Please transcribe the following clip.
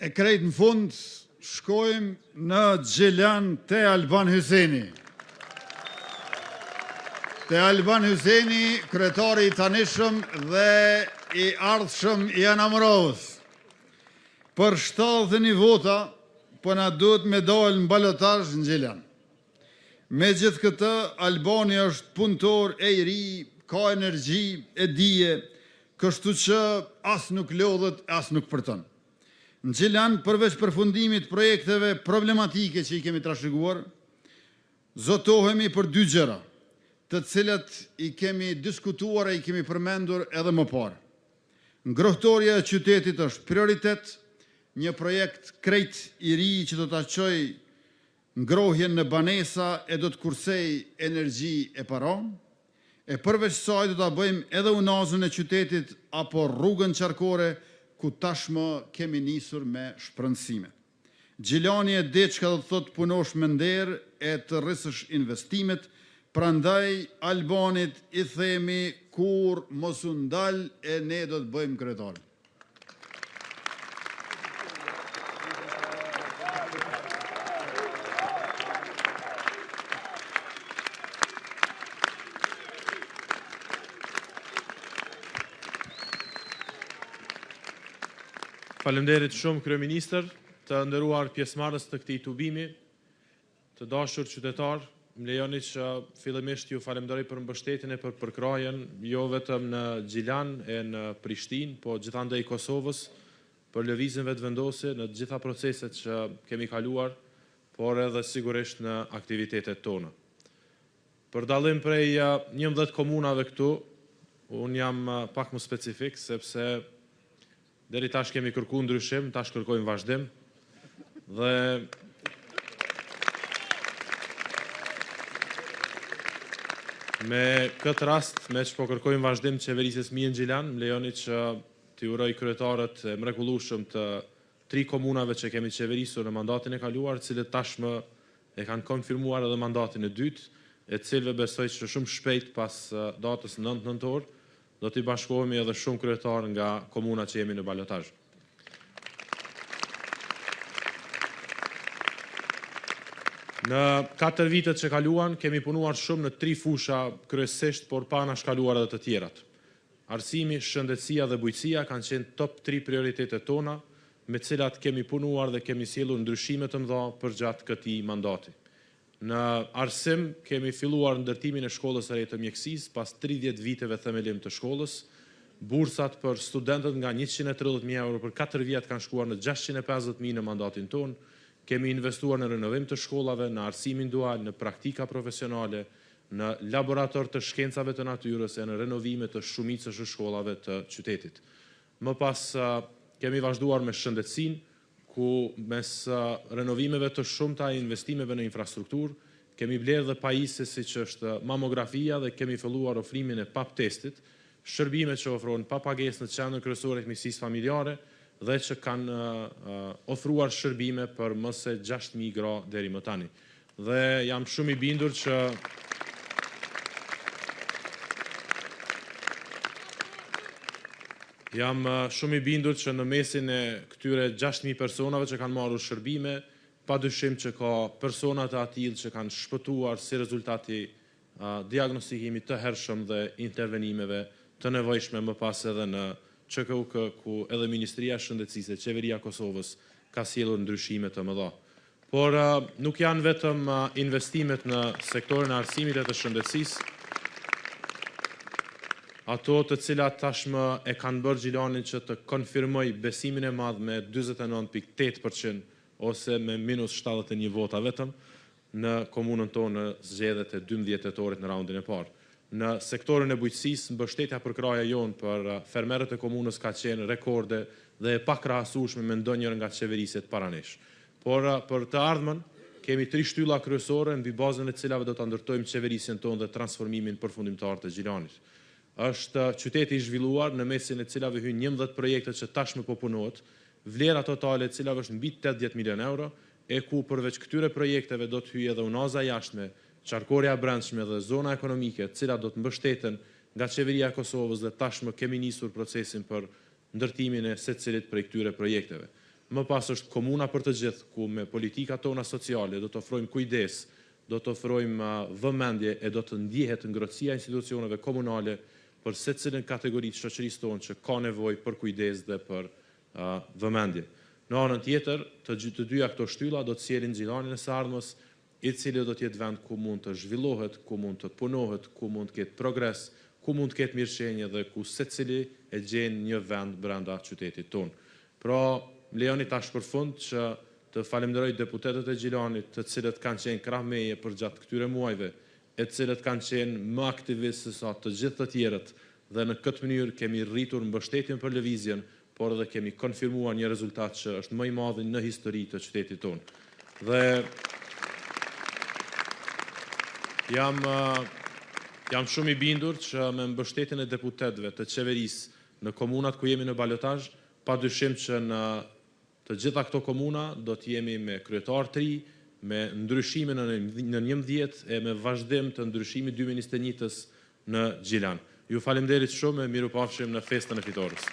E krejt në fund, shkojmë në Gjilan te Alban Hyseni. Te Alban Hyseni, kryetari i tanishëm dhe i ardhshëm i Anamrovës. Për 71 vota, po na duhet me dalë në balotazh në Gjilan. Me gjithë këtë, Albani është punëtor e i ri, ka energji, e dije, kështu që as nuk lodhet, as nuk përton. Në Gjilan, përveç përfundimit projekteve problematike që i kemi trashëguar, zotohemi për 2 gjëra, të cilat i kemi diskutuar e i kemi përmendur edhe më parë. Ngrohtoria e qytetit është prioritet, një projekt krejt i ri që do ta çojë ngrohjen në banesa e do të kursej energji e para, e përveç saj do ta bëjmë edhe unazën e qytetit apo rrugën qarkore, ku tashmë kemi nisur me shpërndësime. Gjilani e di çka do të thotë punosh me nder e të rrisësh investimet, prandaj Albanit i themi kur mos u ndal e ne do të bëjmë kryetar. Faleminderit shumë kryeministër, të nderuar pjesëmarrës të këtij tubimi, të dashur qytetar, më lejoni që fillimisht ju falenderoj për mbështetjen e për përkrajen, jo vetëm në Gjilan e në Prishtinë, po gjithandaj Kosovës, për lëvizjen vetëvendose në të gjitha proceset që kemi kaluar, por edhe sigurisht në aktivitetet tona. Për dallim prej 11 komunave këtu, unë jam pak më specifik, sepse deri tash kemi kërkuar ndryshim, tash kërkojmë vazhdim dhe me këtë rast, me që po kërkojmë vazhdim qeverisjes Mien Gjilan, më lejoni që t'i uroj kryetarët e mrekullueshëm të 3 komunave që kemi qeverisur në mandatin e kaluar, cilët tashmë e kanë konfirmuar edhe mandatin e dytë, e cilëve besoj që shumë shpejt pas datës 9 nëntor, do t'i bashkohemi edhe shumë kryetar nga komuna që jemi në balotazh. Në 4 vitet që kaluan, kemi punuar shumë në 3 fusha kryesisht, por pa na shkaluar edhe të tjerat. Arsimi, shëndetësia dhe bujqësia kanë qenë top 3 prioritetet tona, me cilat kemi punuar dhe kemi sjellur ndryshime të mëdha përgjatë këtij mandati. Në arsim, kemi filluar ndërtimin e shkollës së re të mjekësisë pas 30 viteve themelim të shkollës. Bursat për studentët nga 130.000 euro për 4 vjet kanë shkuar në 650.000 në mandatin ton. Kemi investuar në renovim të shkollave, në arsimin dual, në praktika profesionale, në laborator të shkencave të natyrës e në renovime të shumicës së shkollave të qytetit. Më pas kemi vazhduar me shëndetësinë, ku mes renovimeve të shumta e investimeve në infrastrukturë, kemi blerë dhe pajisje siç është mamografia dhe kemi filluar ofrimin e pap testit, shërbime që ofrohen pa pagesë në qendrën kryesore të mjekësisë familjare dhe që kanë ofruar shërbime për më se 6.000 gra deri më tani. Dhe jam shumë i bindur që në mesin e këtyre 6.000 personave që kanë marrur shërbime, padyshim që ka persona të atill që kanë shpëtuar si rezultati diagnostikimit të hershëm dhe intervenimeve të nevojshme më pas edhe në QKUK, ku edhe Ministria e Shëndetësisë e Qeveria e Kosovës ka sjellur ndryshime të mëdha. Por nuk janë vetëm investimet në sektorin e arsimit e të shëndetësisë, ato të cilat tashmë e kanë bërë Gjilanin që të konfirmoj besimin e madh me 49.8% ose me minus 71 vota vetëm në komunën tonë në zgjedhjet e 12 tetorit në raundin e parë. Në sektorin e bujqësisë, mbështetja për kraja jonë për fermerët e komunës ka qenë rekorde dhe e pakrahasueshme me ndonjëherë nga qeverisjet para nesh. Por për të ardhmen kemi 3 shtylla kryesore mbi bazën e cilave do ta ndërtojmë qeverisjen tonë dhe transformimin përfundimtar të Gjilanit. Është qyteti i zhvilluar në mesin e cilave hyn 11 projekte që tashmë po punohet, vlera totale e cilave është mbi 80 milion euro, e ku përveç këtyre projekteve do të hyjë edhe unaza jashtme, qarkoria e brendshme dhe zona ekonomike, të cilat do të mbështeten nga qeveria e Kosovës dhe tashmë kemi nisur procesin për ndërtimin e secilit prej këtyre projekteve. më pas është komuna për të gjithë, ku me politika tona sociale do të ofrojmë kujdes, do të ofrojmë vëmendje e do të ndjehet ngrohtësia e institucioneve komunale për secilën kategori të shoqërisë tonë që ka nevojë për kujdes dhe për vëmendje. Në anën tjetër, të dyja këto shtylla do të sjellin Xhilanin e së ardhmës, i cili do të jetë vend ku mund të zhvillohet, ku mund të punohet, ku mund të ketë progres, ku mund të ketë mirëqenie dhe ku secili e gjen një vend brenda qytetit tonë. Pra, më lejoni tash për fund që të falenderoj deputetët e Gjilanit, të cilët kanë qenë krah meje për gjatë këtyre muajve, e të cilët kanë qenë më aktivistë se sa të gjithë të tjerët, dhe në këtë mënyrë kemi rritur mbështetjen për lëvizjen, por edhe kemi konfirmuar një rezultat që është më i madh në histori të qytetit tonë. Dhe jam shumë i bindur që me mbështetjen e deputetëve të qeverisë në komunat ku jemi në balotazh, padyshim që në të gjitha këto komuna do të jemi me kryetar të ri, me ndryshime në 11 e me vazhdim të ndryshimit 2021-s në Gjilan. Ju faleminderit shumë e mirupafshim në festën e fitores.